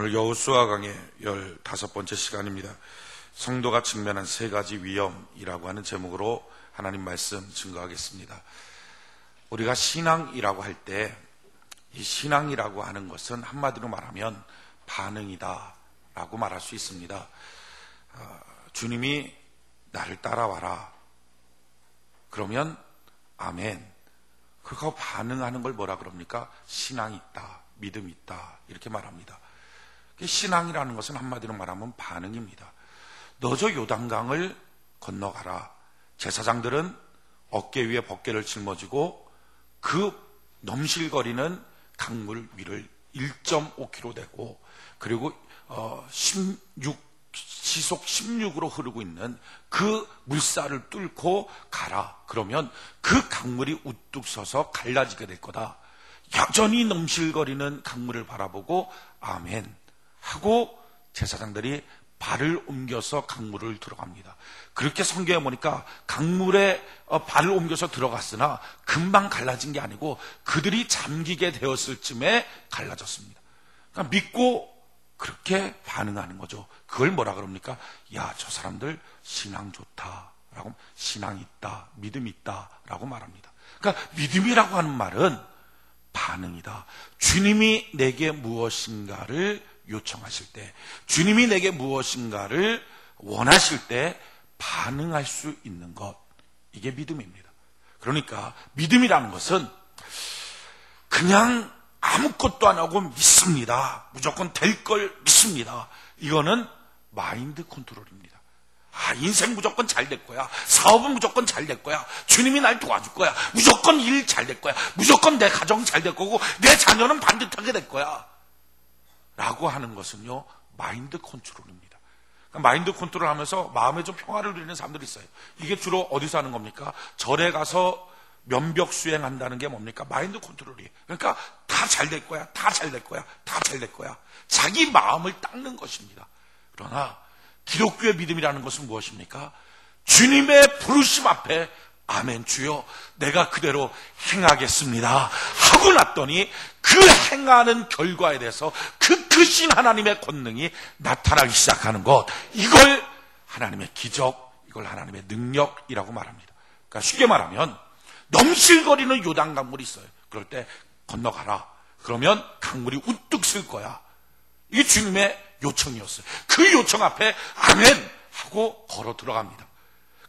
오늘 여호수아 강의 15번째 시간입니다. 성도가 직면한 세 가지 위험이라고 하는 제목으로 하나님 말씀 증거하겠습니다. 우리가 신앙이라고 할 때 이 신앙이라고 하는 것은 한마디로 말하면 반응이다 라고 말할 수 있습니다. 주님이 나를 따라와라 그러면 아멘, 그거 반응하는 걸 뭐라 그럽니까? 신앙이 있다, 믿음이 있다 이렇게 말합니다. 신앙이라는 것은 한마디로 말하면 반응입니다. 너 저 요단강을 건너가라. 제사장들은 어깨 위에 버깨를 짊어지고 그 넘실거리는 강물 위를 1.5km 되고 그리고 시속 16으로 흐르고 있는 그 물살을 뚫고 가라. 그러면 그 강물이 우뚝 서서 갈라지게 될 거다. 여전히 넘실거리는 강물을 바라보고 아멘 하고 제사장들이 발을 옮겨서 강물을 들어갑니다. 그렇게 성경에 보니까 강물에 발을 옮겨서 들어갔으나 금방 갈라진 게 아니고 그들이 잠기게 되었을 쯤에 갈라졌습니다. 그러니까 믿고 그렇게 반응하는 거죠. 그걸 뭐라 그럽니까? 야, 저 사람들 신앙 좋다 라고, 신앙 있다, 믿음 있다 라고 말합니다. 그러니까 믿음이라고 하는 말은 반응이다. 주님이 내게 무엇인가를 요청하실 때, 주님이 내게 무엇인가를 원하실 때 반응할 수 있는 것, 이게 믿음입니다. 그러니까 믿음이라는 것은 그냥 아무것도 안 하고 믿습니다, 무조건 될 걸 믿습니다, 이거는 마인드 컨트롤입니다. 인생 무조건 잘 될 거야, 사업은 무조건 잘 될 거야, 주님이 날 도와줄 거야, 무조건 일 잘 될 거야, 무조건 내 가정 잘 될 거고 내 자녀는 반듯하게 될 거야 라고 하는 것은요, 마인드 컨트롤입니다. 그러니까 마인드 컨트롤 하면서 마음에 좀 평화를 누리는 사람들이 있어요. 이게 주로 어디서 하는 겁니까? 절에 가서 면벽 수행한다는 게 뭡니까? 마인드 컨트롤이에요. 그러니까 다 잘 될 거야, 다 잘 될 거야, 다 잘 될 거야. 자기 마음을 닦는 것입니다. 그러나 기독교의 믿음이라는 것은 무엇입니까? 주님의 부르심 앞에 아멘 주여 내가 그대로 행하겠습니다 하고 났더니 그 행하는 결과에 대해서 그 크신 하나님의 권능이 나타나기 시작하는 것, 이걸 하나님의 기적, 이걸 하나님의 능력이라고 말합니다. 그러니까 쉽게 말하면 넘실거리는 요단 강물이 있어요. 그럴 때 건너가라. 그러면 강물이 우뚝 쓸 거야. 이게 주님의 요청이었어요. 그 요청 앞에 아멘 하고 걸어 들어갑니다.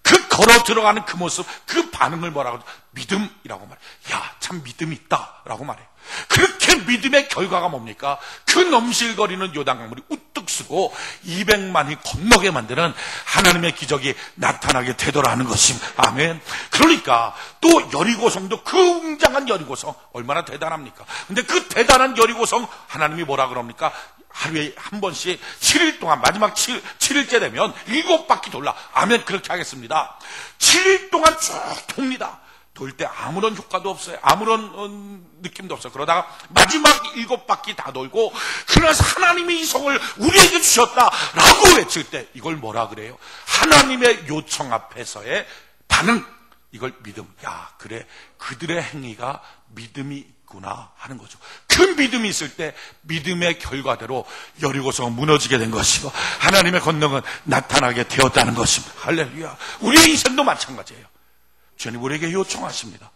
그 걸어 들어가는 그 모습, 그 반응을 뭐라고 해요? 믿음이라고 말해요. 야, 참 믿음이 있다 라고 말해요. 그렇게 믿음의 결과가 뭡니까? 그 넘실거리는 요단강물이 우뚝 쓰고 200만이 건너게 만드는 하나님의 기적이 나타나게 되더라는 것입니다. 아멘. 그러니까 또 여리고성도, 그 웅장한 여리고성 얼마나 대단합니까? 근데 그 대단한 여리고성 하나님이 뭐라 그럽니까? 하루에 한 번씩 7일 동안, 마지막 7일째 되면 7바퀴 돌라. 아멘, 그렇게 하겠습니다. 7일 동안 쭉 돕니다. 돌 때 아무런 효과도 없어요. 아무런 느낌도 없어요. 그러다가 마지막 7바퀴 다 돌고, 그래서 하나님이 이 성을 우리에게 주셨다라고 외칠 때 이걸 뭐라 그래요? 하나님의 요청 앞에서의 반응, 이걸 믿음. 야, 그래, 그들의 행위가 믿음이 있구나 하는 거죠. 그 믿음이 있을 때 믿음의 결과대로 여리고성은 무너지게 된 것이고 하나님의 권능은 나타나게 되었다는 것입니다. 할렐루야. 우리의 인생도 마찬가지예요. 주님 우리에게 요청하십니다.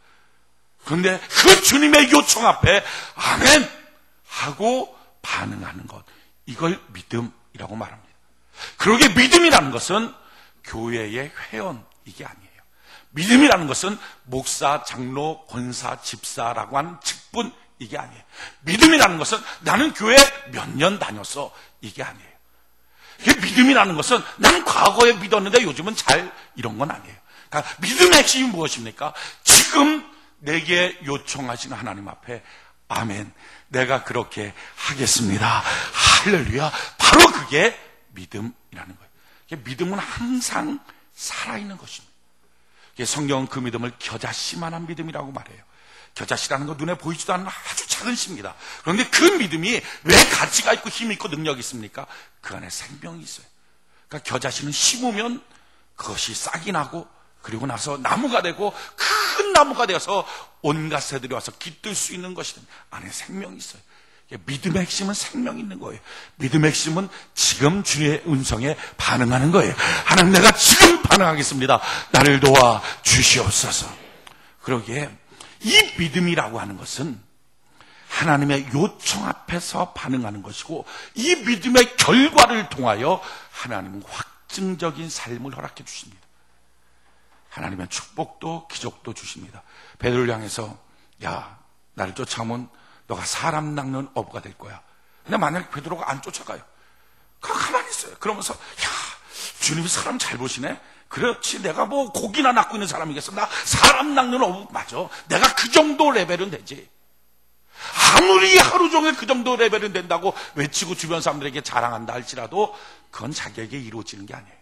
그런데 그 주님의 요청 앞에 아멘 하고 반응하는 것, 이걸 믿음이라고 말합니다. 그러게 믿음이라는 것은 교회의 회원, 이게 아니에요. 믿음이라는 것은 목사, 장로, 권사, 집사라고 하는 직분, 이게 아니에요. 믿음이라는 것은 나는 교회 몇 년 다녔어, 이게 아니에요. 믿음이라는 것은 난 과거에 믿었는데 요즘은 이런 건 아니에요. 그러니까 믿음의 핵심이 무엇입니까? 지금 내게 요청하시는 하나님 앞에 아멘, 내가 그렇게 하겠습니다, 할렐루야. 바로 그게 믿음이라는 거예요. 믿음은 항상 살아있는 것입니다. 성경은 그 믿음을 겨자씨만한 믿음이라고 말해요. 겨자씨라는 건 눈에 보이지도 않는 아주 작은 씨입니다. 그런데 그 믿음이 왜 가치가 있고 힘이 있고 능력이 있습니까? 그 안에 생명이 있어요. 그러니까 겨자씨는 심으면 그것이 싹이 나고 그리고 나서 나무가 되고 큰 나무가 되어서 온갖 새들이 와서 깃들 수 있는 것이든 안에 생명이 있어요. 믿음의 핵심은 생명이 있는 거예요. 믿음의 핵심은 지금 주의 음성에 반응하는 거예요. 하나님, 내가 지금 반응하겠습니다. 나를 도와 주시옵소서. 그러기에 이 믿음이라고 하는 것은 하나님의 요청 앞에서 반응하는 것이고, 이 믿음의 결과를 통하여 하나님은 확증적인 삶을 허락해 주십니다. 하나님의 축복도 기적도 주십니다. 베드로를 향해서, 야, 나를 쫓아오면 너가 사람 낚는 어부가 될 거야. 근데 만약에 베드로가 안 쫓아가요, 그럼 가만히 있어요. 그러면서, 야, 주님이 사람 잘 보시네. 그렇지, 내가 뭐 고기나 낚고 있는 사람이겠어. 나 사람 낚는 어부 맞아. 내가 그 정도 레벨은 되지. 아무리 하루 종일 그 정도 레벨은 된다고 외치고 주변 사람들에게 자랑한다 할지라도 그건 자기에게 이루어지는 게 아니에요.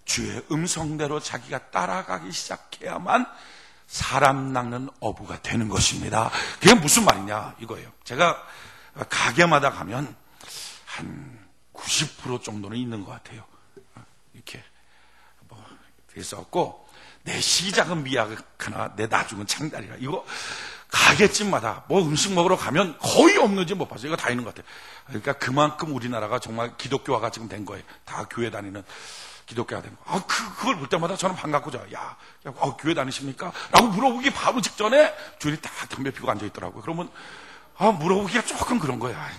주의 음성대로 자기가 따라가기 시작해야만 사람 낚는 어부가 되는 것입니다. 그게 무슨 말이냐 이거예요. 제가 가게마다 가면 한 90% 정도는 있는 것 같아요. 이렇게 뭐 있었고, 내 시작은 미약하나 내 나중은 창달이라. 이거 가게집마다 뭐 음식 먹으러 가면 거의 없는지 못 봤어요. 이거 다 있는 것 같아요. 그러니까 그만큼 우리나라가 정말 기독교화가 지금 된 거예요. 다 교회 다니는 기독교가 된 거. 그걸 볼 때마다 저는 반갑고자, 교회 다니십니까? 라고 물어보기 바로 직전에 주인이 딱 담배 피우고 앉아 있더라고요. 그러면, 물어보기가 조금 그런 거야.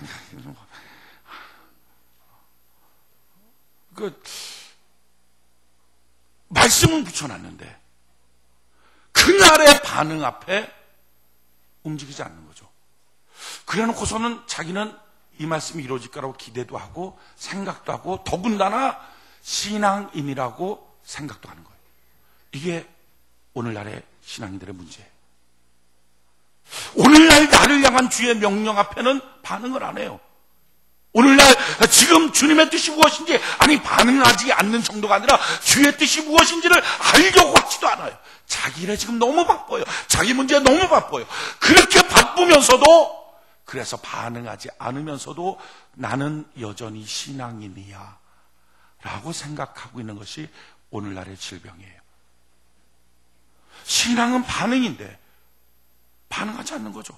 말씀은 붙여놨는데, 그날의 반응 앞에 움직이지 않는 거죠. 그래 놓고서는 자기는 이 말씀이 이루어질 거라고 기대도 하고, 생각도 하고, 더군다나 신앙인이라고 생각도 하는 거예요. 이게 오늘날의 신앙인들의 문제예요. 오늘날 나를 향한 주의 명령 앞에는 반응을 안 해요. 오늘날 지금 주님의 뜻이 무엇인지, 아니 반응하지 않는 정도가 아니라 주의 뜻이 무엇인지를 알려고 하지도 않아요. 자기 일에 지금 너무 바빠요. 자기 문제에 너무 바빠요. 그렇게 바쁘면서도, 그래서 반응하지 않으면서도 나는 여전히 신앙인이야 라고 생각하고 있는 것이 오늘날의 질병이에요. 신앙은 반응인데 반응하지 않는 거죠.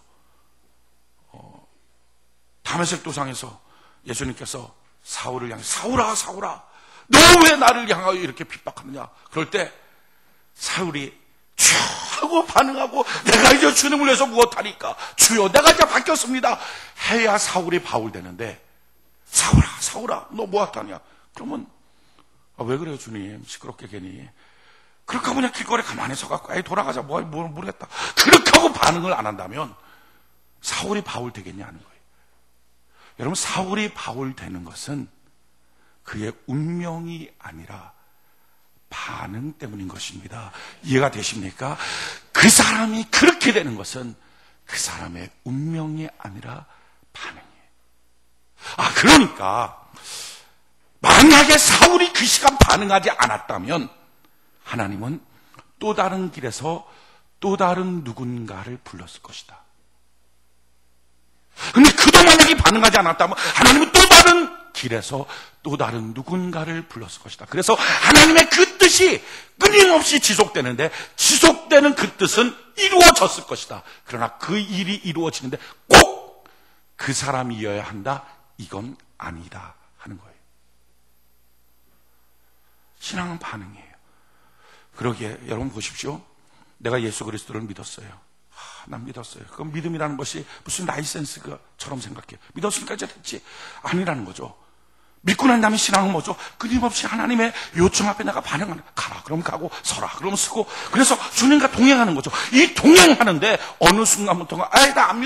다메섹 도상에서 예수님께서 사울을 향해, 사울아 사울아 너 왜 나를 향하여 이렇게 핍박하느냐. 그럴 때 사울이 주여 하고 반응하고, 내가 이제 주님을 위해서 무엇하니까 주여 내가 이제 바뀌었습니다 해야 사울이 바울 되는데, 사울아 사울아 너 무엇하냐. 그러면 왜 그래요 주님, 시끄럽게 괜히. 그렇게 하고 그냥 길거리에 가만히 서갖고 에이 돌아가자 뭐 모르겠다 그렇게 하고 반응을 안 한다면 사울이 바울 되겠냐는 거예요. 여러분, 사울이 바울 되는 것은 그의 운명이 아니라 반응 때문인 것입니다. 이해가 되십니까? 그 사람이 그렇게 되는 것은 그 사람의 운명이 아니라 반응이에요. 그러니까 만약에 사울이 그 시간 반응하지 않았다면 하나님은 또 다른 길에서 또 다른 누군가를 불렀을 것이다. 근데 그도 만약에 반응하지 않았다면 하나님은 또 다른 길에서 또 다른 누군가를 불렀을 것이다. 그래서 하나님의 그 뜻이 끊임없이 지속되는데, 지속되는 그 뜻은 이루어졌을 것이다. 그러나 그 일이 이루어지는데 꼭 그 사람이어야 한다, 이건 아니다 하는 거예요. 신앙은 반응이에요. 그러기에 여러분 보십시오. 내가 예수 그리스도를 믿었어요. 난 믿었어요. 그 믿음이라는 것이 무슨 라이센스처럼 생각해요. 믿었으니까 이제 됐지. 아니라는 거죠. 믿고 난 다음에 신앙은 뭐죠? 끊임없이 하나님의 요청 앞에 내가 반응하는, 가라 그럼 가고 서라 그럼 서고, 그래서 주님과 동행하는 거죠. 이 동행하는데 어느 순간부터가 나 안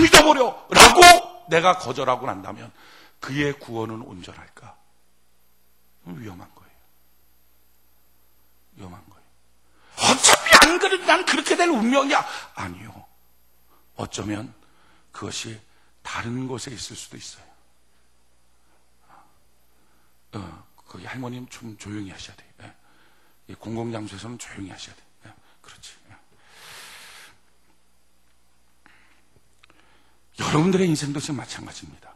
믿어버려 라고 내가 거절하고 난다면 그의 구원은 온전할까? 위험한 거예요. 위험한 거예요. 어차피 안 그래도 난 그렇게 될 운명이야. 아니요. 어쩌면 그것이 다른 곳에 있을 수도 있어요. 거기 할머님 좀 조용히 하셔야 돼요. 공공장소에서는 조용히 하셔야 돼요. 그렇지. 여러분들의 인생도 지금 마찬가지입니다.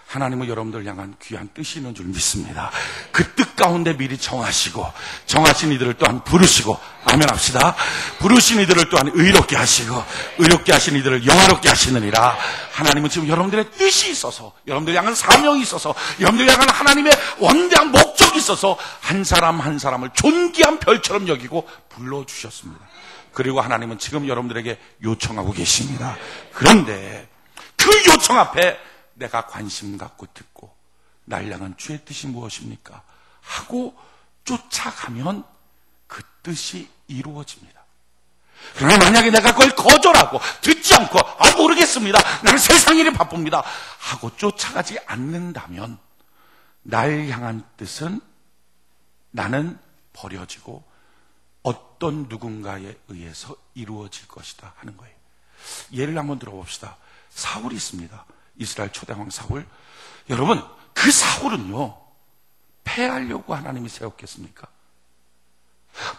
하나님은 여러분들을 향한 귀한 뜻이 있는 줄 믿습니다. 그 뜻 뜻 가운데 미리 정하시고 정하신 이들을 또한 부르시고 아멘 합시다. 부르신 이들을 또한 의롭게 하시고 의롭게 하신 이들을 영화롭게 하시느니라. 하나님은 지금 여러분들의 뜻이 있어서, 여러분들 향한 사명이 있어서, 여러분들 향한 하나님의 원대한 목적이 있어서 한 사람 한 사람을 존귀한 별처럼 여기고 불러주셨습니다. 그리고 하나님은 지금 여러분들에게 요청하고 계십니다. 그런데 그 요청 앞에 내가 관심 갖고 듣고 날 향한 주의 뜻이 무엇입니까? 하고 쫓아가면 그 뜻이 이루어집니다. 그러나 만약에 내가 그걸 거절하고 듣지 않고 모르겠습니다, 나는 세상 일이 바쁩니다 하고 쫓아가지 않는다면 날 향한 뜻은 나는 버려지고 어떤 누군가에 의해서 이루어질 것이다 하는 거예요. 예를 한번 들어봅시다. 사울이 있습니다. 이스라엘 초대왕 사울. 여러분, 그 사울은요, 패하려고 하나님이 세웠겠습니까?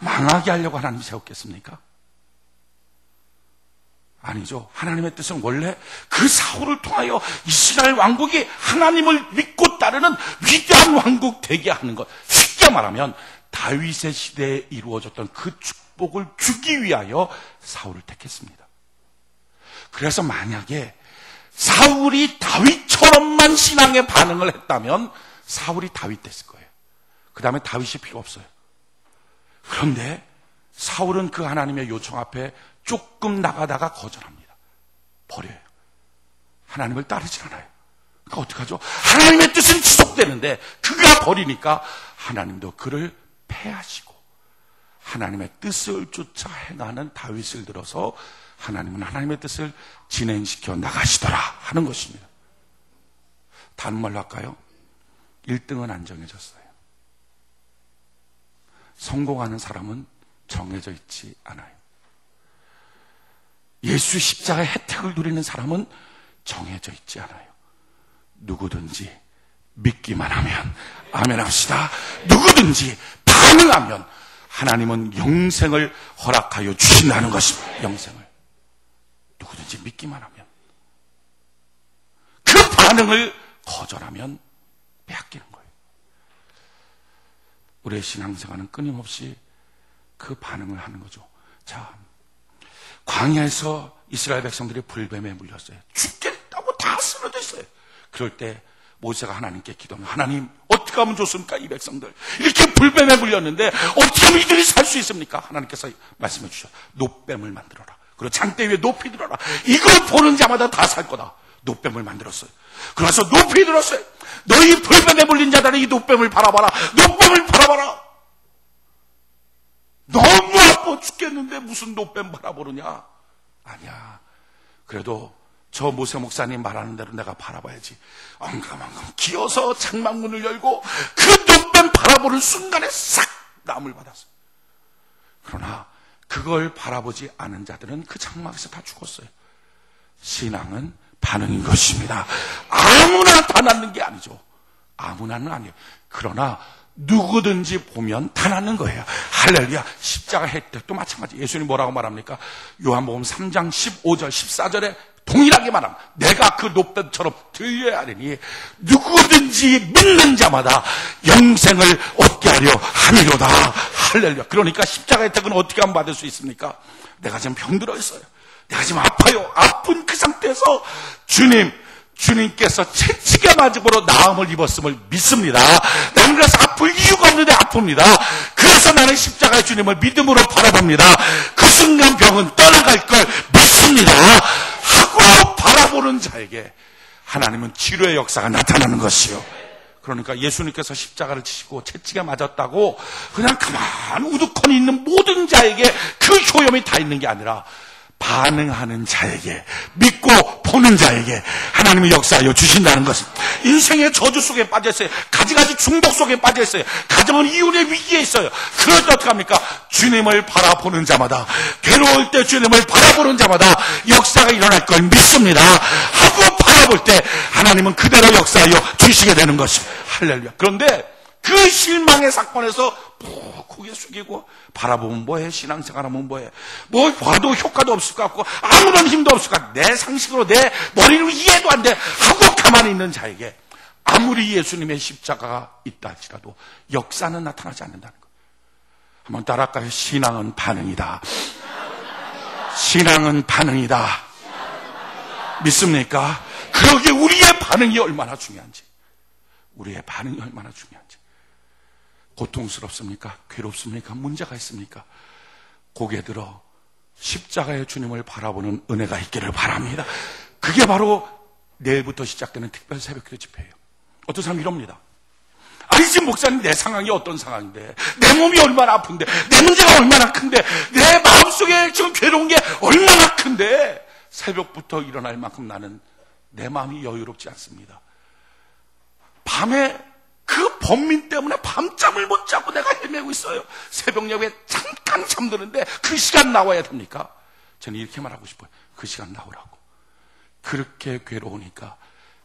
망하게 하려고 하나님이 세웠겠습니까? 아니죠. 하나님의 뜻은 원래 그 사울을 통하여 이스라엘 왕국이 하나님을 믿고 따르는 위대한 왕국 되게 하는 것. 쉽게 말하면 다윗의 시대에 이루어졌던 그 축복을 주기 위하여 사울을 택했습니다. 그래서 만약에 사울이 다윗처럼만 신앙에 반응을 했다면 사울이 다윗 됐을 거예요. 그 다음에 다윗이 필요 없어요. 그런데 사울은 그 하나님의 요청 앞에 조금 나가다가 거절합니다. 버려요. 하나님을 따르지 않아요. 그러니까 어떡하죠? 하나님의 뜻은 지속되는데 그가 버리니까 하나님도 그를 패하시고 하나님의 뜻을 쫓아 행하는 다윗을 들어서 하나님은 하나님의 뜻을 진행시켜 나가시더라 하는 것입니다. 다른 말로 할까요? 1등은 안 정해졌어요. 성공하는 사람은 정해져 있지 않아요. 예수 십자가의 혜택을 누리는 사람은 정해져 있지 않아요. 누구든지 믿기만 하면, 아멘 합시다. 누구든지 반응하면 하나님은 영생을 허락하여 주신다는 것입니다. 영생을. 누구든지 믿기만 하면. 그 반응을 거절하면 빼앗기는 거예요. 우리의 신앙생활은 끊임없이 그 반응을 하는 거죠. 자, 광야에서 이스라엘 백성들이 불뱀에 물렸어요. 죽겠다고 다 쓰러져 있어요. 그럴 때 모세가 하나님께 기도하면, 하나님 어떻게 하면 좋습니까? 이 백성들 이렇게 불뱀에 물렸는데 어떻게 하면 이들이 살 수 있습니까? 하나님께서 말씀해 주셔. 노뱀을 만들어라. 그리고 장대 위에 높이 들어라. 이걸 보는 자마다 다 살 거다. 노뱀을 만들었어요. 그래서 높이 들었어요. 너희 불뱀에 물린 자들은 이 노뱀을 바라봐라. 노뱀을 바라봐라. 너무 아파 죽겠는데 무슨 노뱀 바라보느냐? 아니야. 그래도 저 모세 목사님 말하는 대로 내가 바라봐야지. 엉금엉금 기어서 창막문을 열고 그 노뱀 바라보는 순간에 싹 남을 받았어요. 그러나 그걸 바라보지 않은 자들은 그 장막에서 다 죽었어요. 신앙은 반응인 것입니다. 아무나 다 낫는 게 아니죠. 아무나는 아니에요. 그러나 누구든지 보면 다 낫는 거예요. 할렐루야. 십자가 혜택도 마찬가지. 예수님이 뭐라고 말합니까? 요한복음 3장 15절 14절에 동일하게 말합니다. 내가 그 노뱀처럼 들려야 하리니 누구든지 믿는 자마다 영생을 얻게 하려 함이로다. 할렐루야. 그러니까 십자가 혜택은 어떻게 하면 받을 수 있습니까? 내가 지금 병들어 있어요. 내가 지금 아파요. 아픈 그 상태에서 주님께서 채찍에 맞음으로 나음을 입었음을 믿습니다. 나는 그래서 아플 이유가 없는데 아픕니다. 그래서 나는 십자가의 주님을 믿음으로 바라봅니다. 그 순간 병은 떠나갈 걸 믿습니다 하고 바라보는 자에게 하나님은 치료의 역사가 나타나는 것이요. 그러니까 예수님께서 십자가를 치시고 채찍에 맞았다고 그냥 가만 우두커니 있는 모든 자에게 그 효염이 다 있는 게 아니라 반응하는 자에게, 믿고 보는 자에게 하나님의 역사하여 주신다는 것입니다. 인생의 저주 속에 빠져있어요. 가지가지 중독 속에 빠져있어요. 가정은 이혼의 위기에 있어요. 그럴 때 어떻게 합니까? 주님을 바라보는 자마다, 괴로울 때 주님을 바라보는 자마다 역사가 일어날 걸 믿습니다 하고 바라볼 때 하나님은 그대로 역사하여 주시게 되는 것입니다. 할렐루야. 그런데 그 실망의 사건에서 푹 고개 숙이고 바라보면 뭐해? 신앙생활하면 뭐해? 뭐 봐도 효과도 없을 것 같고 아무런 힘도 없을 것 같고 내 상식으로 내 머리로 이해도 안 돼 하고 가만히 있는 자에게 아무리 예수님의 십자가가 있다 할지라도 역사는 나타나지 않는다는 거예요. 한번 따라할까요? 신앙은 반응이다. 신앙은 반응이다. 믿습니까? 그러기에 우리의 반응이 얼마나 중요한지, 우리의 반응이 얼마나 중요한지. 고통스럽습니까? 괴롭습니까? 문제가 있습니까? 고개 들어 십자가의 주님을 바라보는 은혜가 있기를 바랍니다. 그게 바로 내일부터 시작되는 특별 새벽기도 집회예요. 어떤 사람이 이럽니다. 아니, 지금 목사님, 내 상황이 어떤 상황인데, 내 몸이 얼마나 아픈데, 내 문제가 얼마나 큰데, 내 마음속에 지금 괴로운 게 얼마나 큰데, 새벽부터 일어날 만큼 나는 내 마음이 여유롭지 않습니다. 밤에 그 범민 때문에 밤잠을 못 자고 내가 헤매고 있어요. 새벽녘에 잠깐 잠드는데 그 시간 나와야 됩니까? 저는 이렇게 말하고 싶어요. 그 시간 나오라고. 그렇게 괴로우니까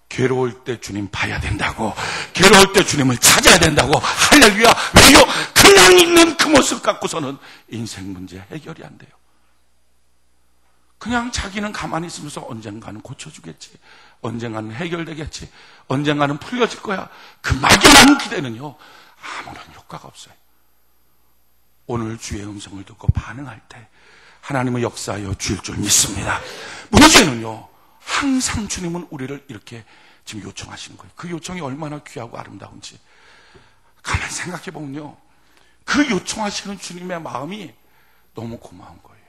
괴로울 때 주님 봐야 된다고, 괴로울 때 주님을 찾아야 된다고. 할렐루야. 왜요? 그냥 있는 그 모습 갖고서는 인생 문제 해결이 안 돼요. 그냥 자기는 가만히 있으면서 언젠가는 고쳐주겠지, 언젠가는 해결되겠지, 언젠가는 풀려질 거야. 그 막연한 기대는요, 아무런 효과가 없어요. 오늘 주의 음성을 듣고 반응할 때 하나님의 역사하여 주일 줄 믿습니다. 문제는요, 항상 주님은 우리를 이렇게 지금 요청하시는 거예요. 그 요청이 얼마나 귀하고 아름다운지 가만히 생각해 보면요, 그 요청하시는 주님의 마음이 너무 고마운 거예요.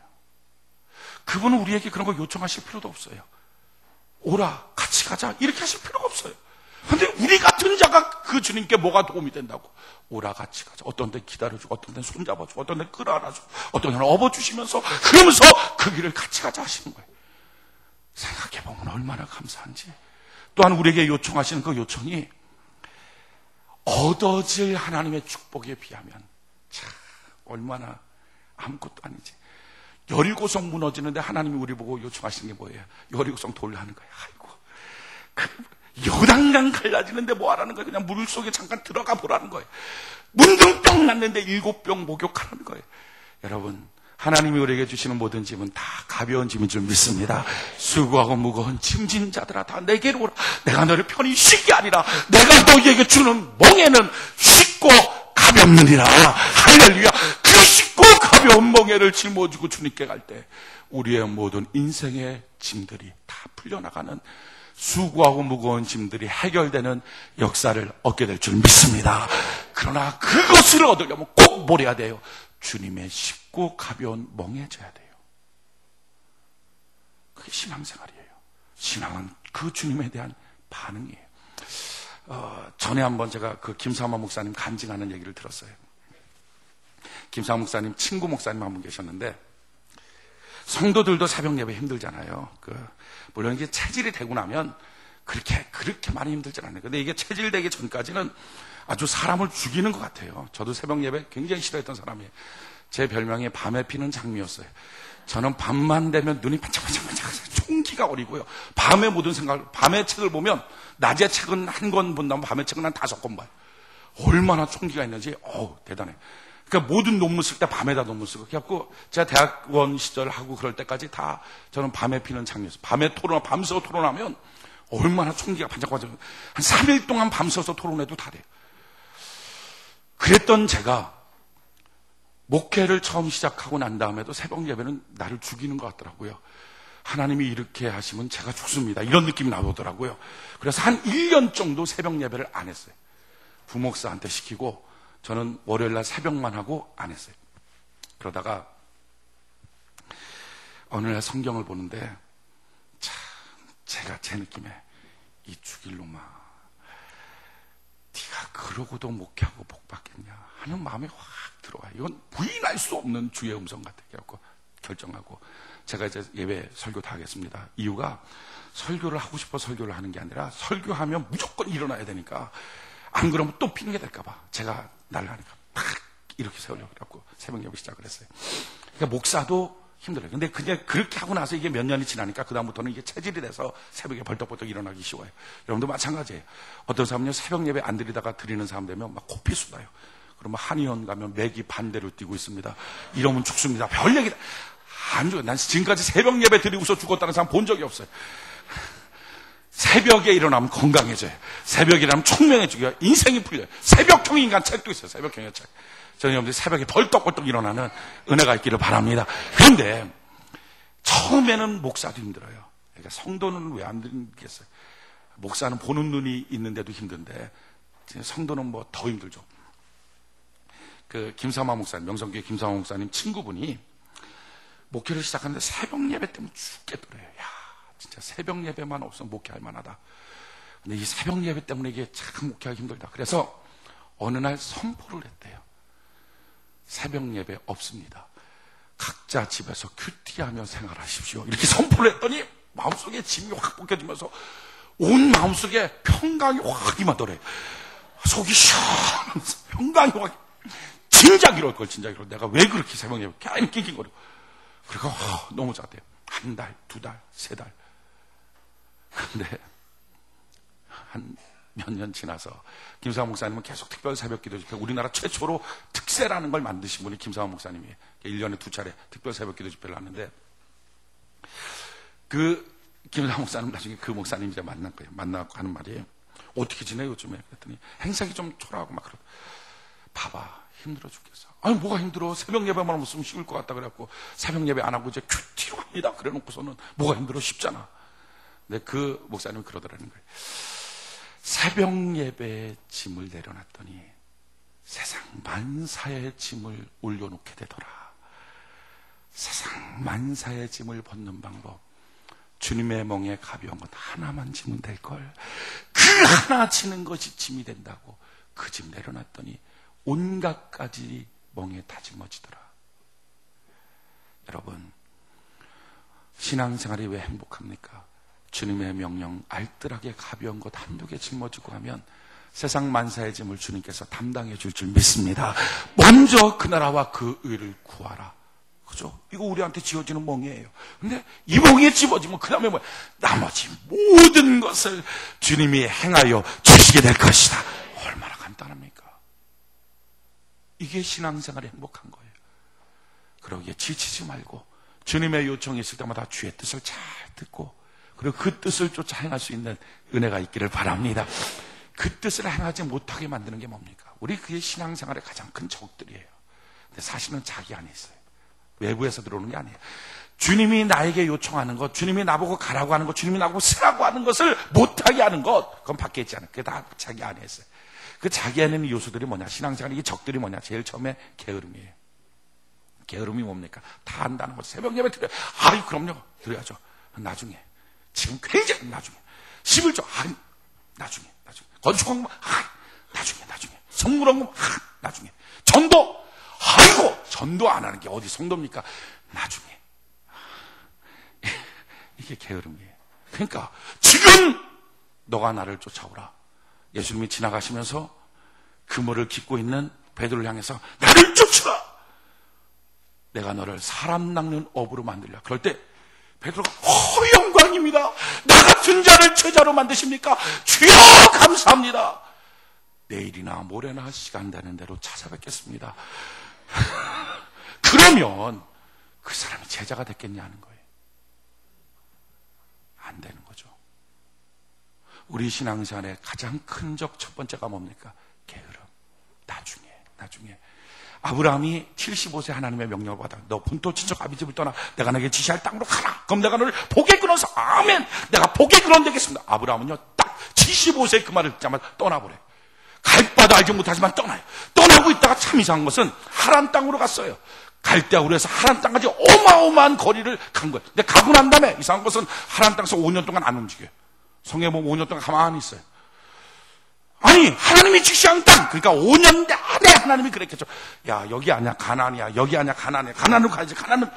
그분은 우리에게 그런 거 요청하실 필요도 없어요. 오라, 같이 가자, 이렇게 하실 필요가 없어요. 근데 우리 같은 자가 그 주님께 뭐가 도움이 된다고? 오라, 같이 가자. 어떤 데 기다려주고, 어떤 데 손잡아주고, 어떤 데 끌어안아주고, 어떤 데는 업어주시면서, 그러면서 그 길을 같이 가자 하시는 거예요. 생각해보면 얼마나 감사한지. 또한 우리에게 요청하시는 그 요청이 얻어질 하나님의 축복에 비하면 참 얼마나 아무것도 아니지. 여리고성 무너지는데 하나님이 우리 보고 요청하시는 게 뭐예요? 여리고성 돌려하는 거예요. 아이고, 그 요단강 갈라지는데 뭐 하라는 거예요? 그냥 물 속에 잠깐 들어가 보라는 거예요. 문둥병 났는데 7병 목욕하라는 거예요. 여러분, 하나님이 우리에게 주시는 모든 짐은 다 가벼운 짐인 줄 믿습니다. 수고하고 무거운 짐진 자들아, 다 내게로 오라. 내가 너를 편히 쉬게 하리라. 내가 너희에게 주는 멍에는 쉽고 가볍느니라. 할렐루야. 그 쉽고 가벼운 멍에를 짊어지고 주님께 갈 때 우리의 모든 인생의 짐들이 다 풀려나가는, 수고하고 무거운 짐들이 해결되는 역사를 얻게 될 줄 믿습니다. 그러나 그것을 얻으려면 꼭 뭘 해야 돼요? 주님의 쉽고 가벼운 멍에 져야 돼요. 그게 신앙생활이에요. 신앙은 그 주님에 대한 반응이에요. 전에 한번 제가 그 김사마 목사님 간증하는 얘기를 들었어요. 김사마 목사님 친구 목사님 한 분 계셨는데, 성도들도 새벽 예배 힘들잖아요. 물론 이게 체질이 되고 나면 그렇게 많이 힘들진 않아요. 근데 이게 체질되기 전까지는 아주 사람을 죽이는 것 같아요. 저도 새벽 예배 굉장히 싫어했던 사람이에요. 제 별명이 밤에 피는 장미였어요. 저는 밤만 되면 눈이 반짝반짝반짝 총기가 어리고요. 밤에 모든 생각을, 밤에 책을 보면 낮에 책은 한 권 본다면 밤에 책은 한 5권 봐요. 얼마나 총기가 있는지, 대단해. 그러니까 모든 논문 쓸 때 밤에다 논문 쓰고, 그래갖고 제가 대학원 시절 하고 그럴 때까지 다 저는 밤에 피는 장미였어요. 밤에 밤새워 토론하면 얼마나 총기가 반짝반짝, 한 3일 동안 밤새서 토론해도 다 돼요. 그랬던 제가 목회를 처음 시작하고 난 다음에도 새벽 예배는 나를 죽이는 것 같더라고요. 하나님이 이렇게 하시면 제가 죽습니다, 이런 느낌이 나오더라고요. 그래서 한 1년 정도 새벽 예배를 안 했어요. 부목사한테 시키고 저는 월요일날 새벽만 하고 안 했어요. 그러다가 어느 날 성경을 보는데 참 제가 제 느낌에 이 죽일 놈아, 네가 그러고도 목회하고 복 받겠냐 하는 마음이 확 들어와요. 이건 부인할 수 없는 주의 음성 같아. 그래갖고 결정하고 제가 이제 예배 설교 다 하겠습니다. 이유가 설교를 하고 싶어 설교를 하는 게 아니라 설교하면 무조건 일어나야 되니까, 안 그러면 또 핑계 될까봐 제가 날라니까 탁 이렇게 세우려고 그래갖고 새벽 예배 시작을 했어요. 그러니까 목사도 힘들어요. 근데 그냥 그렇게 하고 나서 이게 몇 년이 지나니까 그다음부터는 이게 체질이 돼서 새벽에 벌떡벌떡 일어나기 쉬워요. 여러분도 마찬가지예요. 어떤 사람은요, 새벽 예배 안 드리다가 드리는 사람 되면 막 코피 쏟아요. 그러면 한의원 가면 맥이 반대로 뛰고 있습니다. 이러면 죽습니다. 별 얘기다. 안 죽어요. 난 지금까지 새벽 예배 드리고서 죽었다는 사람 본 적이 없어요. 새벽에 일어나면 건강해져요. 새벽에 일어나면 총명해지고요. 인생이 풀려요. 새벽형 인간 책도 있어요. 새벽형의 책. 저는 여러분들이 새벽에 벌떡벌떡 일어나는 은혜가 있기를 바랍니다. 그런데 처음에는 목사도 힘들어요. 그러니까 성도는 왜 안 힘들겠어요? 목사는 보는 눈이 있는데도 힘든데 성도는 뭐 더 힘들죠. 그 김삼화 목사님, 명성교회 김삼화 목사님 친구분이 목회를 시작하는데 새벽 예배 때문에 죽겠더래요. 야, 진짜 새벽 예배만 없으면 목회할 만하다. 근데 이 새벽 예배 때문에 이게 참 목회하기 힘들다. 그래서 어느 날 선포를 했대요. 새벽 예배 없습니다. 각자 집에서 큐티하며 생활하십시오. 이렇게 선포를 했더니 마음속에 짐이 확 벗겨지면서 온 마음속에 평강이 확 임하더래. 속이 시원하면서 평강이 확, 진작 이럴 걸, 진작 이럴 걸. 내가 왜 그렇게 새벽 예배 괜히 낑낑거려. 그리고 너무 잘돼요. 한 달, 두 달, 세 달. 근데 한 몇 년 지나서 김사원 목사님은 계속 특별 새벽 기도 집회, 우리나라 최초로 특세라는 걸 만드신 분이 김사원 목사님이에요. 1년에 2차례 특별 새벽 기도 집회를 하는데, 그 김사원 목사님 나중에 그 목사님 이제 만난 거예요. 만나고 하는 말이에요. 어떻게 지내 요즘에? 그랬더니 행색이 좀 초라하고 막 그러고. 봐봐, 힘들어 죽겠어. 아니 뭐가 힘들어? 새벽 예배만 없으면 식을 것 같다 그래갖고 새벽 예배 안 하고 이제 큐티로 합니다. 그래놓고서는 뭐가 힘들어? 쉽잖아. 근데 그 목사님이 그러더라는 거예요. 새벽 예배의 짐을 내려놨더니 세상 만사의 짐을 올려놓게 되더라. 세상 만사의 짐을 벗는 방법, 주님의 멍에 가벼운 것 하나만 지면 될걸. 그 하나 지는 것이 짐이 된다고 그 짐 내려놨더니 온갖 가지 멍에 다 짊어지더라. 여러분, 신앙생활이 왜 행복합니까? 주님의 명령 알뜰하게 가벼운 것 한두 개 짊어지고 하면 세상 만사의 짐을 주님께서 담당해 줄 줄 믿습니다. 먼저 그 나라와 그 의를 구하라. 그죠? 이거 우리한테 지어지는 멍이에요. 근데 이 멍에 집어지면 그 다음에 뭐야? 나머지 모든 것을 주님이 행하여 주시게 될 것이다. 얼마나 간단합니까? 이게 신앙생활의 행복한 거예요. 그러기에 지치지 말고 주님의 요청이 있을 때마다 주의 뜻을 잘 듣고, 그리고 그 뜻을 쫓아 행할 수 있는 은혜가 있기를 바랍니다. 그 뜻을 행하지 못하게 만드는 게 뭡니까? 우리 그게 신앙생활의 가장 큰 적들이에요. 근데 사실은 자기 안에 있어요. 외부에서 들어오는 게 아니에요. 주님이 나에게 요청하는 것, 주님이 나보고 가라고 하는 것, 주님이 나보고 쓰라고 하는 것을 못하게 하는 것, 그건 밖에 있지 않아요. 그게 다 자기 안에 있어요. 그 자기 안에 있는 요소들이 뭐냐? 신앙생활의 이 적들이 뭐냐? 제일 처음에 게으름이에요. 게으름이 뭡니까? 다 안다는 거. 새벽 예배 드려요. 아이, 그럼요. 드려야죠. 나중에. 지금 굉장히 나중에. 11조. 아이, 나중에. 건축공무. 아이, 나중에. 성물원금. 아이, 나중에. 전도. 아이고, 전도 안 하는 게 어디 성도입니까? 나중에. 이게 게으름이에요. 그러니까 지금 너가 나를 쫓아오라. 예수님이 지나가시면서 그물을 깃고 있는 베드로를 향해서 나를 쫓으라. 내가 너를 사람 낚는 업으로 만들려. 그럴 때 베드로가 영광입니다. 나 같은 자를 제자로 만드십니까? 주여 감사합니다. 내일이나 모레나 시간 되는 대로 찾아뵙겠습니다. 그러면 그 사람이 제자가 됐겠냐는 거예요. 안 되는 거죠. 우리 신앙생활의 가장 큰 적 첫 번째가 뭡니까? 게으름. 나중에. 아브라함이 75세 하나님의 명령을 받아. 너 본토 친척 아비 집을 떠나 내가 너에게 지시할 땅으로 가라. 그럼 내가 너를 복에 끊어서 아멘. 내가 복에 끊어 되겠습니다. 아브라함은요 딱 75세 그 말을 듣자마자 떠나버려요. 갈 바도 알지 못하지만 떠나요. 떠나고 있다가 참 이상한 것은 하란 땅으로 갔어요. 갈대아우르에서 하란 땅까지 어마어마한 거리를 간 거예요. 근데 가고 난 다음에 이상한 것은 하란 땅에서 5년 동안 안 움직여요. 성에 보면 5년 동안 가만히 있어요. 아니, 하나님이 지시한 땅. 그러니까 5년 내내 하나님이 그랬겠죠. 야, 여기 아니야, 가나안이야. 여기 아니야, 가나안이야. 가나안으로 가야지, 가나안은.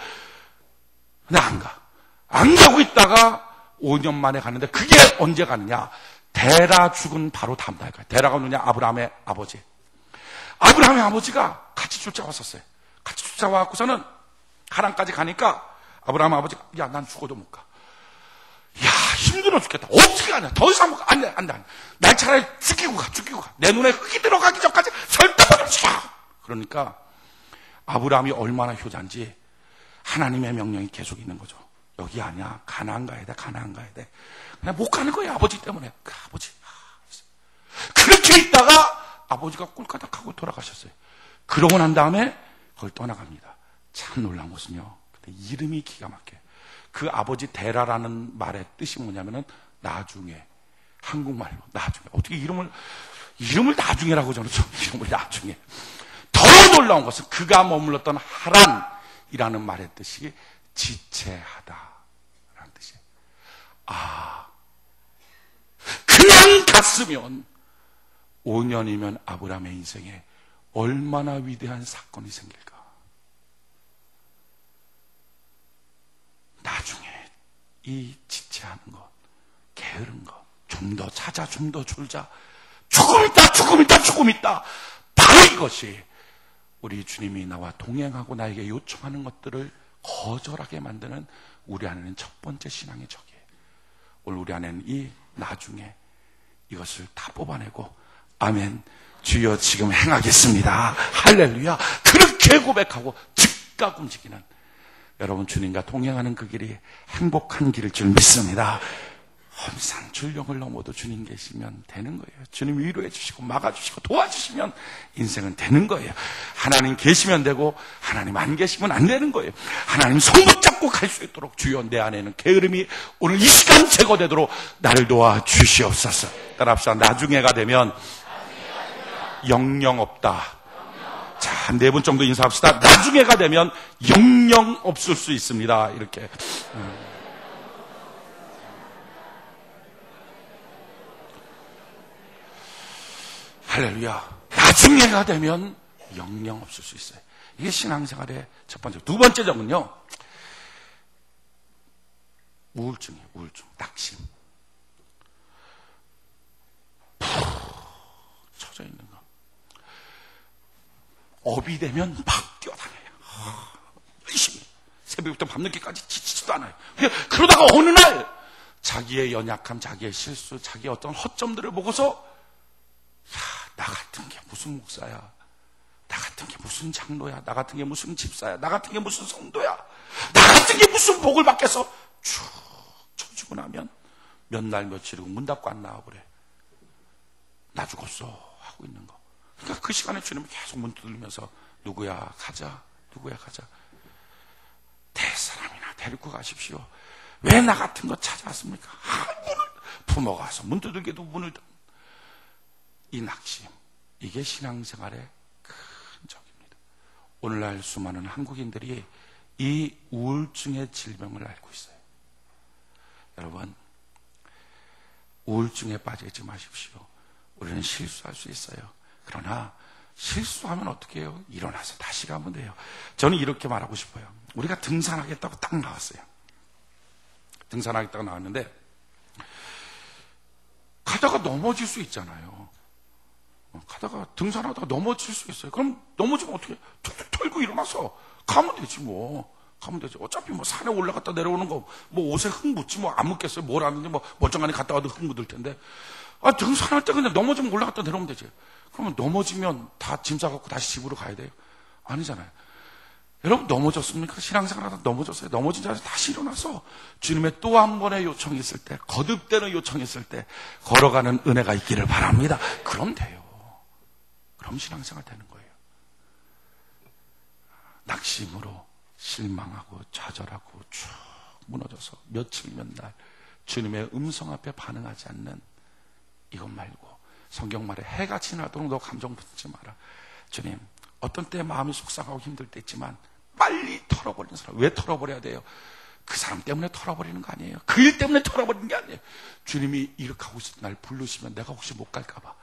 근데 안 가. 안 가고 있다가 5년 만에 가는데 그게 언제 가느냐. 데라 죽은 바로 다음 날 가요. 데라가 누구냐? 아브라함의 아버지. 아브라함의 아버지가 같이 쫓아왔었어요. 같이 쫓아와갖고서는 하란까지 가니까 아브라함 아버지가 야, 난 죽어도 못 가. 야, 힘들어 죽겠다. 어떻게 가냐? 더 이상 못 가. 안 돼. 날 차라리 죽이고 가. 내 눈에 흙이 들어가기 전까지 절대 못 죽여. 그러니까 아브라함이 얼마나 효자인지 하나님의 명령이 계속 있는 거죠. 여기 아니야. 가나안 가야 돼. 가나안 가야 돼. 그냥 못 가는 거예요. 아버지 때문에. 아버지. 그렇게 있다가 아버지가 꿀까닥하고 돌아가셨어요. 그러고 난 다음에 거기 떠나갑니다. 참 놀라운 것은요. 근데 이름이 기가 막혀요. 그 아버지 데라라는 말의 뜻이 뭐냐면은 나중에. 한국말로 나중에. 어떻게 이름을 나중에라고 저는 좀 이름을 나중에. 더 놀라운 것은 그가 머물렀던 하란이라는 말의 뜻이 지체하다라는 뜻이에요. 그냥 갔으면 5년이면 아브라함의 인생에 얼마나 위대한 사건이 생길까. 나중에 이 지체하는 것, 게으른 것, 좀 더 찾아, 좀 더 졸자, 조금 있다. 바로 이것이 우리 주님이 나와 동행하고 나에게 요청하는 것들을 거절하게 만드는 우리 안에는 첫 번째 신앙의 적이에요. 오늘 우리 안에는 이 나중에 이것을 다 뽑아내고 아멘, 주여 지금 행하겠습니다, 할렐루야, 그렇게 고백하고 즉각 움직이는 여러분, 주님과 동행하는 그 길이 행복한 길일 줄 믿습니다. 험산 줄령을 넘어도 주님 계시면 되는 거예요. 주님 위로해 주시고 막아주시고 도와주시면 인생은 되는 거예요. 하나님 계시면 되고 하나님 안 계시면 안 되는 거예요. 하나님 손 붙잡고 갈 수 있도록 주여 내 안에는 게으름이 오늘 이 시간 제거되도록 나를 도와주시옵소서. 따라합시다. 나중에가 되면 영영 없다. 자, 4분 정도 인사합시다. 나중에가 되면 영영 없을 수 있습니다. 이렇게. 할렐루야. 나중에가 되면 영영 없을 수 있어요. 이게 신앙생활의 첫 번째. 두 번째 점은요, 우울증이에요. 우울증, 낙심. 푹 처져 있는 거. 업이 되면 막 뛰어다녀요. 열심히. 새벽부터 밤늦게까지 지치지도 않아요. 그러다가 어느 날 자기의 연약함, 자기의 실수, 자기의 어떤 허점들을 보고서 나 같은 게 무슨 목사야, 나 같은 게 무슨 장로야, 나 같은 게 무슨 집사야, 나 같은 게 무슨 성도야, 나 같은 게 무슨 복을 받겠어, 쭉 쳐주고 나면 몇 날 며칠이고 문 닫고 안 나와버려. 나 죽었어 하고 있는 거. 그러니까 그 시간에 주님은 계속 문 두드리면서 누구야 가자, 누구야 가자, 대사람이나 데리고 가십시오. 왜 나 같은 거 찾아왔습니까? 문을 품어가서 문 두들겨도 문을 닫는 이 낙심, 이게 신앙생활의 큰 적입니다. 오늘날 수많은 한국인들이 이 우울증의 질병을 앓고 있어요. 여러분, 우울증에 빠지지 마십시오. 우리는 실수할 수 있어요. 그러나 실수하면 어떻게 해요? 일어나서 다시 가면 돼요. 저는 이렇게 말하고 싶어요. 우리가 등산하겠다고 딱 나왔어요. 등산하겠다고 나왔는데 가다가 넘어질 수 있잖아요. 가다가 등산하다가 넘어질 수 있어요. 그럼 넘어지면 어떻게 툭툭 털고 일어나서 가면 되지 뭐. 가면 되지. 어차피 뭐 산에 올라갔다 내려오는 거 뭐 옷에 흙 묻지 뭐 안 묻겠어요. 뭘 하는지 뭐 멀쩡하니 갔다 와도 흙 묻을 텐데. 등산할 때 그냥 넘어지면 올라갔다 내려오면 되지. 그러면 넘어지면 다 짐 싸갖고 다시 집으로 가야 돼요? 아니잖아요. 여러분, 넘어졌습니까? 신앙생활하다 넘어졌어요. 넘어진 자리에서 다시 일어나서 주님의 또 한 번의 요청이 있을 때, 거듭되는 요청이 있을 때 걸어가는 은혜가 있기를 바랍니다. 그럼 돼요. 그럼 신앙생활 되는 거예요. 낙심으로 실망하고 좌절하고 쭉 무너져서 며칠 몇 날 주님의 음성 앞에 반응하지 않는 이것 말고, 성경 말에 해가 지나도록 너 감정 붙지 마라. 주님, 어떤 때 마음이 속상하고 힘들 때 있지만 빨리 털어버리는 사람. 왜 털어버려야 돼요? 그 사람 때문에 털어버리는 거 아니에요. 그 일 때문에 털어버리는 게 아니에요. 주님이 이렇게 하고 있을 때 날 부르시면 내가 혹시 못 갈까 봐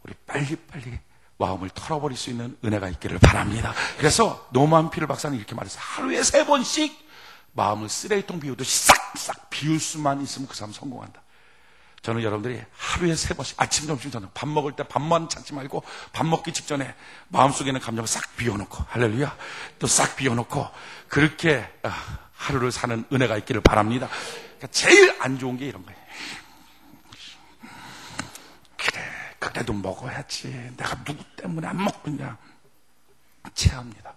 우리 빨리빨리 마음을 털어버릴 수 있는 은혜가 있기를 바랍니다. 그래서 노만 피를 박사는 이렇게 말했어요. 하루에 3번씩 마음을 쓰레기통 비우듯이 싹싹 비울 수만 있으면 그 사람 성공한다. 저는 여러분들이 하루에 3번씩 아침, 점심, 저녁 밥 먹을 때 밥만 찾지 말고 밥 먹기 직전에 마음속에 있는 감정을 싹 비워놓고, 할렐루야, 또 싹 비워놓고 그렇게 하루를 사는 은혜가 있기를 바랍니다. 그러니까 제일 안 좋은 게 이런 거예요. 그래, 그래도 먹어야지. 내가 누구 때문에 안 먹고 있냐. 체합니다.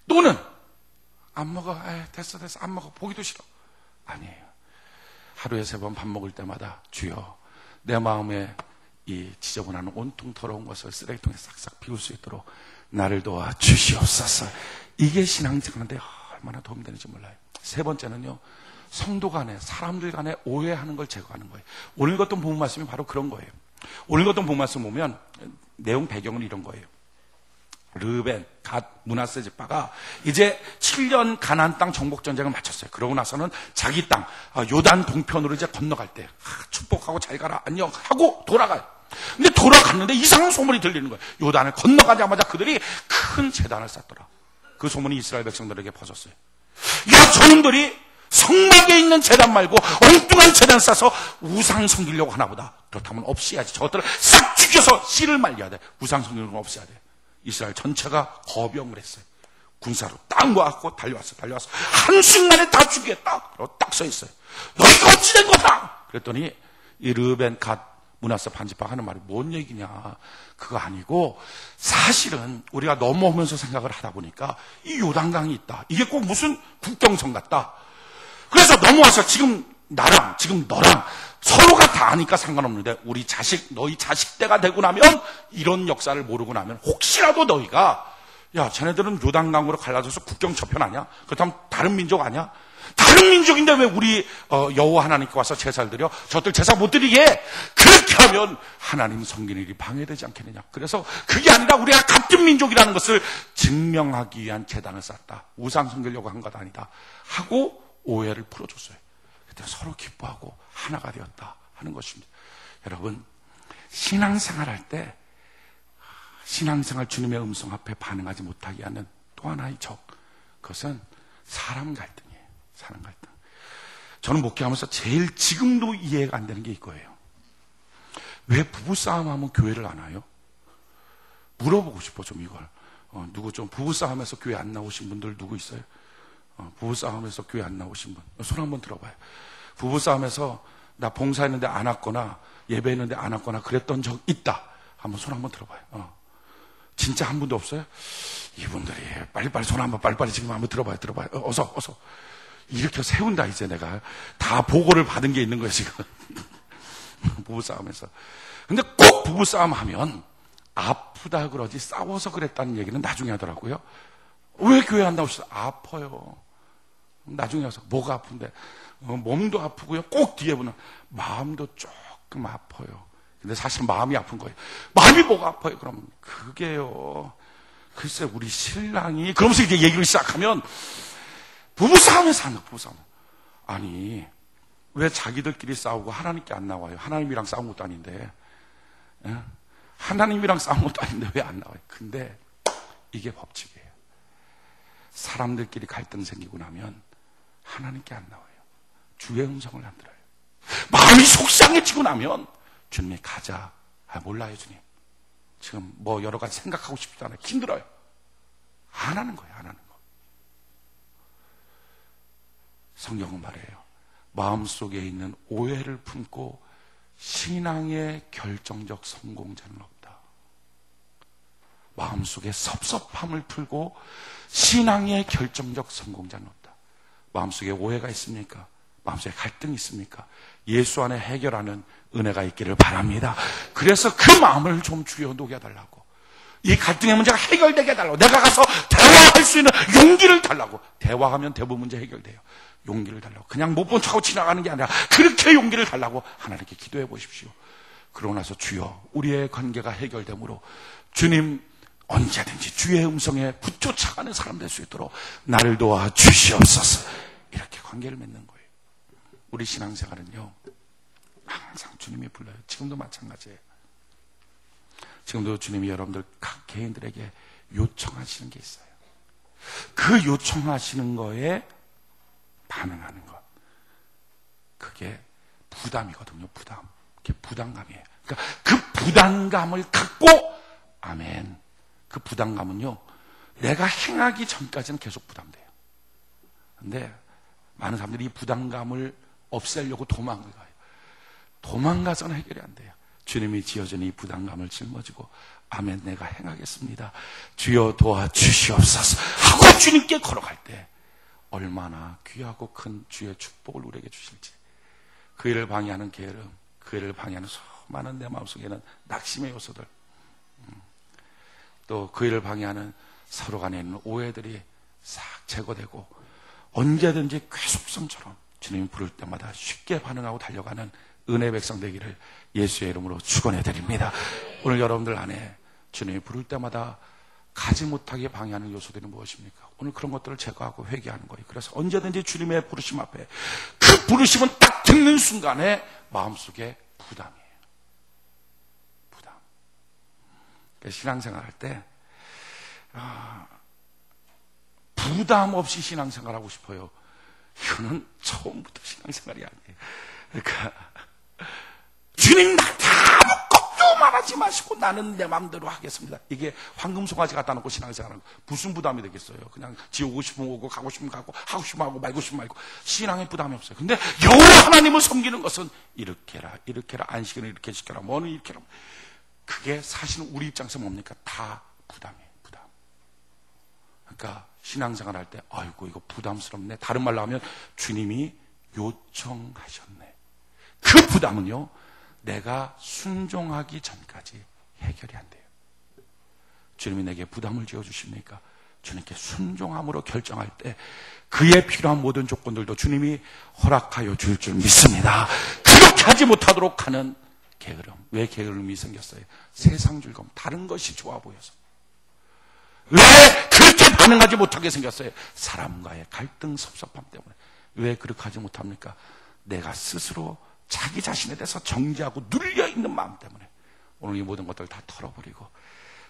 또는 안 먹어. 됐어. 안 먹어. 보기도 싫어. 아니에요. 하루에 3번 밥 먹을 때마다 주여, 내 마음에 이 지저분한 온통 더러운 것을 쓰레기통에 싹싹 비울 수 있도록 나를 도와 주시옵소서. 이게 신앙생활인데 얼마나 도움이 되는지 몰라요. 3번째는요, 성도 간에, 사람들 간에 오해하는 걸 제거하는 거예요. 오늘 읽었던 본문 말씀이 바로 그런 거예요. 오늘 읽었던 본문 말씀 보면 내용 배경은 이런 거예요. 르벤, 갓, 므낫세 지파가 이제 7년 가나안 땅 정복 전쟁을 마쳤어요. 그러고 나서는 자기 땅 요단 동편으로 이제 건너갈 때 축복하고 잘 가라 안녕 하고 돌아가요. 근데 돌아갔는데 이상한 소문이 들리는 거예요. 요단을 건너가자마자 그들이 큰 제단을 쌓더라. 그 소문이 이스라엘 백성들에게 퍼졌어요. 야, 저놈들이 성막에 있는 제단 말고 엉뚱한 제단 싸서 우상 섬기려고 하나 보다. 그렇다면 없애야지. 저것들을 싹 죽여서 씨를 말려야 돼. 우상 섬기는 건 없애야 돼. 이스라엘 전체가 거병을 했어요. 군사로 딱 모아갖고 달려왔어. 한순간에 다 죽이겠다. 그러고 딱 서 있어요. 너희가 어찌 된 거다. 그랬더니 이 르벤, 갓, 므낫세 반지파 하는 말이 뭔 얘기냐. 그거 아니고 사실은 우리가 넘어오면서 생각을 하다 보니까 이 요단강이 있다. 이게 꼭 무슨 국경선 같다. 그래서 넘어와서 지금 나랑 지금 너랑 서로가 다 아니까 상관없는데 우리 자식, 너희 자식 때가 되고 나면 이런 역사를 모르고 나면 혹시라도 너희가 야, 쟤네들은 요단강으로 갈라져서 국경 저편하냐? 그렇다면 다른 민족 아니야? 다른 민족인데 왜 우리 여호와 하나님께 와서 제사를 드려? 저들 제사 못 드리게? 그렇게 하면 하나님 섬기는 일이 방해되지 않겠느냐? 그래서 그게 아니라 우리가 같은 민족이라는 것을 증명하기 위한 제단을 쌓았다. 우상 섬기려고 한 것 아니다. 하고 오해를 풀어줬어요. 그때 서로 기뻐하고 하나가 되었다 하는 것입니다. 여러분, 신앙생활 할 때 신앙생활 주님의 음성 앞에 반응하지 못하게 하는 또 하나의 적, 그것은 사람 갈등이에요. 사람 갈등. 저는 목회하면서 제일 지금도 이해가 안 되는 게 이거예요. 왜 부부싸움하면 교회를 안 와요? 물어보고 싶어 좀 이걸. 누구 좀 부부싸움에서 교회 안 나오신 분들 누구 있어요? 부부싸움에서 교회 안 나오신 분 손 한번 들어봐요. 부부싸움에서 나 봉사했는데 안 왔거나 예배했는데 안 왔거나 그랬던 적 있다. 한번 손 한번 들어봐요. 진짜 한 분도 없어요? 이분들이 빨리빨리 손 한번 빨리빨리 지금 한번 들어봐요. 어서 이렇게 세운다. 이제 내가 다 보고를 받은 게 있는 거예요 지금. 부부싸움에서. 근데 꼭 부부싸움 하면 아프다 그러지 싸워서 그랬다는 얘기는 나중에 하더라고요. 왜 교회 안 나오시죠? 아파요. 나중에 와서 뭐가 아픈데 몸도 아프고요. 꼭 뒤에 보면 마음도 조금 아파요. 근데 사실 마음이 아픈 거예요. 마음이 뭐가 아파요? 그럼 그게요. 글쎄 우리 신랑이 그러면서 이제 얘기를 시작하면 부부싸움에서 하는 거예요. 부부싸움. 아니 왜 자기들끼리 싸우고 하나님께 안 나와요? 하나님이랑 싸운 것도 아닌데 하나님이랑 싸운 것도 아닌데 왜 안 나와요? 근데 이게 법칙이에요. 사람들끼리 갈등 생기고 나면 하나님께 안 나와요. 주의 음성을 안 들어요. 마음이 속상해지고 나면 주님이 가자. 몰라요 주님. 지금 뭐 여러 가지 생각하고 싶지도 않아요. 힘들어요. 안 하는 거예요. 안 하는 거. 성경은 말해요. 마음속에 있는 오해를 품고 신앙의 결정적 성공자는 없다. 마음속에 섭섭함을 풀고 신앙의 결정적 성공자는 없다. 마음속에 오해가 있습니까? 마음속에 갈등이 있습니까? 예수 안에 해결하는 은혜가 있기를 바랍니다. 그래서 그 마음을 좀 주여 녹여달라고. 이 갈등의 문제가 해결되게 해달라고. 내가 가서 대화할 수 있는 용기를 달라고. 대화하면 대부분 문제 해결돼요. 용기를 달라고. 그냥 못 본 척하고 지나가는 게 아니라 그렇게 용기를 달라고 하나님께 기도해 보십시오. 그러고 나서 주여 우리의 관계가 해결되므로 주님 언제든지 주의 음성에 붙쫓아가는 사람 될 수 있도록 나를 도와 주시옵소서. 이렇게 관계를 맺는 거예요. 우리 신앙생활은요 항상 주님이 불러요. 지금도 마찬가지예요. 지금도 주님이 여러분들 각 개인들에게 요청하시는 게 있어요. 그 요청하시는 거에 반응하는 것, 그게 부담이거든요. 부담. 그게 부담감이에요. 그러니까 그 부담감을 갖고 아멘. 그 부담감은요 내가 행하기 전까지는 계속 부담돼요. 근데 많은 사람들이 이 부담감을 없애려고 도망을 가요. 도망가서는 해결이 안 돼요. 주님이 지어준 이 부담감을 짊어지고 아멘 내가 행하겠습니다. 주여 도와주시옵소서 하고 주님께 걸어갈 때 얼마나 귀하고 큰 주의 축복을 우리에게 주실지. 그 일을 방해하는 게으름, 그 일을 방해하는 수많은 내 마음속에는 낙심의 요소들, 또 그 일을 방해하는 서로 간에 있는 오해들이 싹 제거되고 언제든지 괴속성처럼 주님 부를 때마다 쉽게 반응하고 달려가는 은혜 백성 되기를 예수의 이름으로 축원해 드립니다. 오늘 여러분들 안에 주님이 부를 때마다 가지 못하게 방해하는 요소들이 무엇입니까? 오늘 그런 것들을 제거하고 회개하는 거예요. 그래서 언제든지 주님의 부르심 앞에 그 부르심은 딱 듣는 순간에 마음속에 부담이에요. 부담. 신앙생활 할 때 부담 없이 신앙생활하고 싶어요. 이거는 처음부터 신앙생활이 아니에요. 그러니까 주님 나 다 걱정 말하지 마시고 나는 내 마음대로 하겠습니다. 이게 황금송아지 갖다 놓고 신앙생활하는 거 무슨 부담이 되겠어요? 그냥 지 오고 싶으면 오고 가고 싶으면 가고 하고 싶으면 하고 말고 싶으면 말고 신앙에 부담이 없어요. 근데 여호와 하나님을 섬기는 것은 이렇게 해라 이렇게 해라 안식일은 이렇게 지켜라 뭐는 이렇게 해라. 그게 사실은 우리 입장에서 뭡니까? 다 부담이에요. 부담. 그러니까 신앙생활 할 때 아이고 이거 부담스럽네. 다른 말로 하면 주님이 요청하셨네. 그 부담은요 내가 순종하기 전까지 해결이 안 돼요. 주님이 내게 부담을 지어주십니까? 주님께 순종함으로 결정할 때 그에 필요한 모든 조건들도 주님이 허락하여 줄 줄 믿습니다. 그렇게 하지 못하도록 하는 게으름. 왜 게으름이 생겼어요? 세상 즐거움, 다른 것이 좋아 보여서. 왜 그렇게 반응하지 못하게 생겼어요? 사람과의 갈등, 섭섭함 때문에. 왜 그렇게 하지 못합니까? 내가 스스로 자기 자신에 대해서 정죄하고 눌려있는 마음 때문에. 오늘 이 모든 것들을 다 털어버리고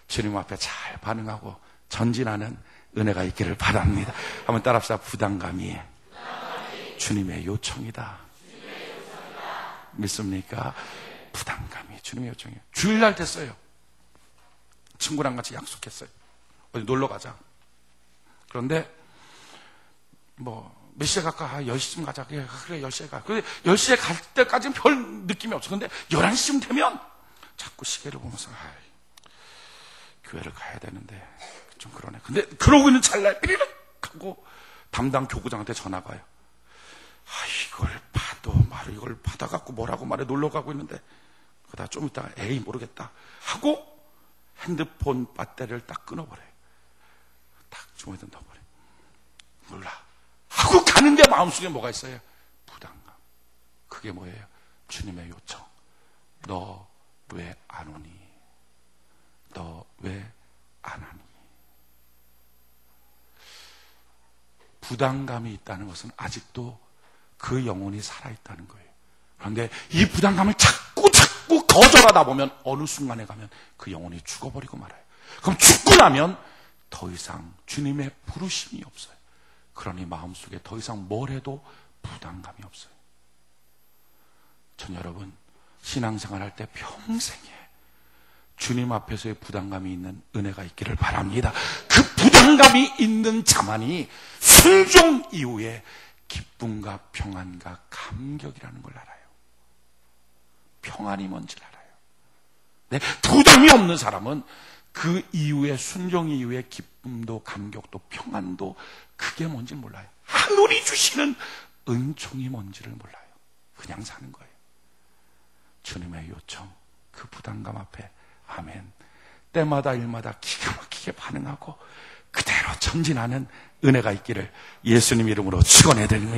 주님 앞에 잘 반응하고 전진하는 은혜가 있기를 바랍니다. 한번 따라합시다. 부담감이 주님의 요청이다. 믿습니까? 부담감이 주님의 요청이에요. 주일날 됐어요. 친구랑 같이 약속했어요. 어디 놀러 가자. 그런데 몇 시에 갈까? 10시쯤 가자. 그래 10시에 가. 근데 10시에 갈 때까지는 별 느낌이 없어. 근데 11시쯤 되면 자꾸 시계를 보면서 교회를 가야 되는데 좀 그러네. 근데 그러고 있는 찰나에 삐리릭 하고 담당 교구장한테 전화가 와요. 이걸 봐도 말을 이걸 받아갖고 뭐라고 말해 놀러 가고 있는데 그러다 좀 있다가 에이 모르겠다 하고 핸드폰 배터리를 딱 끊어버려요. 딱 주머니에 넣어버려요. 몰라 하고 가는데 마음속에 뭐가 있어요? 부담감. 그게 뭐예요? 주님의 요청. 너 왜 안 오니? 너 왜 안 하니? 부담감이 있다는 것은 아직도 그 영혼이 살아있다는 거예요. 그런데 이 부담감을 자꾸 거절하다 보면 어느 순간에 가면 그 영혼이 죽어버리고 말아요. 그럼 죽고 나면 더 이상 주님의 부르심이 없어요. 그러니 마음속에 더 이상 뭘 해도 부담감이 없어요. 전 여러분 신앙생활 할 때 평생에 주님 앞에서의 부담감이 있는 은혜가 있기를 바랍니다. 그 부담감이 있는 자만이 순종 이후에 기쁨과 평안과 감격이라는 걸 알아요. 평안이 뭔지를 알아요. 네, 부담이 없는 사람은 그 이후에 순종 이후에 기쁨도 감격도 평안도 그게 뭔지 몰라요. 하늘이 주시는 은총이 뭔지를 몰라요. 그냥 사는 거예요. 주님의 요청, 그 부담감 앞에 아멘. 때마다 일마다 기가 막히게 반응하고 그대로 전진하는 은혜가 있기를 예수님 이름으로 축원해 드립니다.